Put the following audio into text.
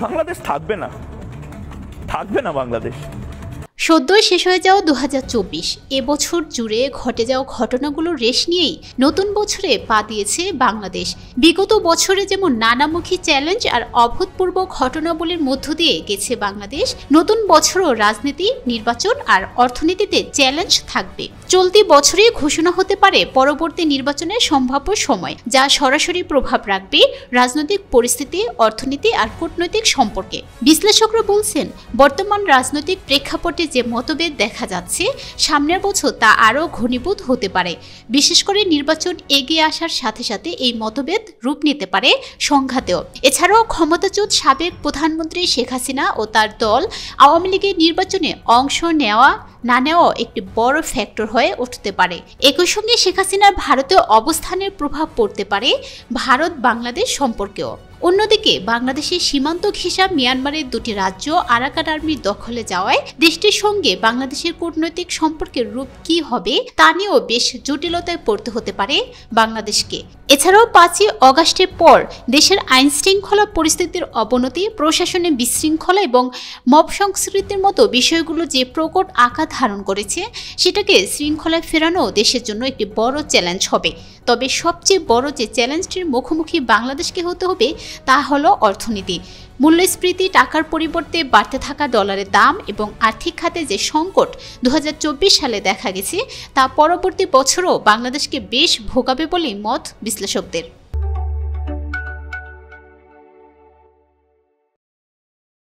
বাংলাদেশ থাকবে না বাংলাদেশ। সদ্যই শেষ হয়ে যাওয়া 2024 এবছর জুড়ে ঘটে যাওয়া ঘটনাগুলোর রেশ নিয়েই নতুন বছরে পা দিয়েছে বাংলাদেশ। বিগত বছরে যেমন নানামুখী চ্যালেঞ্জ আর অভূতপূর্ব ঘটনাবলীর মধ্য দিয়ে গেছে বাংলাদেশ, নতুন বছরও রাজনীতি, নির্বাচন আর অর্থনীতিতে চ্যালেঞ্জ থাকবে। চলতি বছরে ঘোষণা হতে পারে পরবর্তী নির্বাচনের সম্ভাব্য সময়, যা সরাসরি প্রভাব রাখবে রাজনৈতিক পরিস্থিতি, অর্থনীতি আর কূটনৈতিক সম্পর্কে। বিশ্লেষকরা বলছেন, বর্তমান রাজনৈতিক প্রেক্ষাপটে যে মতভেদ দেখা যাচ্ছে, সামনের বছর তা আরও ঘনীভূত হতে পারে। বিশেষ করে নির্বাচন এগিয়ে আসার সাথে সাথে এই মতভেদ রূপ নিতে পারে সংঘাতেও। এছাড়াও ক্ষমতাচ্যুত সাবেক প্রধানমন্ত্রী শেখ হাসিনা ও তার দল আওয়ামী লীগের নির্বাচনে অংশ নেওয়া না নেওয়া একটি বড় ফ্যাক্টর হয়ে উঠতে পারে। একই সঙ্গে শেখ হাসিনার ভারতীয় অবস্থানের প্রভাব পড়তে পারে ভারত বাংলাদেশ সম্পর্কেও। অন্যদিকে বাংলাদেশের সীমান্ত ঘেঁষা মিয়ানমারের দুটি রাজ্য আরাকান আর্মির দখলে যাওয়ায় দেশটির সঙ্গে বাংলাদেশের কূটনৈতিক সম্পর্কের রূপ কি হবে তা নিয়েও বেশ জটিলতায় পড়তে হতে পারে বাংলাদেশকে। এছাড়াও 5ই অগাস্টের পর দেশের আইন শৃঙ্খলা পরিস্থিতির অবনতি, প্রশাসনে বিশৃঙ্খলা এবং মব সংস্কৃতির মতো বিষয়গুলো যে প্রকট আকার ধারণ করেছে, সেটাকে শৃঙ্খলায় ফেরানো দেশের জন্য একটি বড় চ্যালেঞ্জ হবে। তবে সবচেয়ে বড় যে চ্যালেঞ্জটির মুখোমুখি বাংলাদেশকে হতে হবে তা হলো অর্থনীতি। মূল্যস্ফীতি, টাকার পরিবর্তে বাড়তে থাকা ডলারের দাম এবং আর্থিক খাতে যে সংকট 2024 সালে দেখা গেছে, তা পরবর্তী বছরও বাংলাদেশকে বেশ ভোগাবে বলেই মত বিশ্লেষকদের।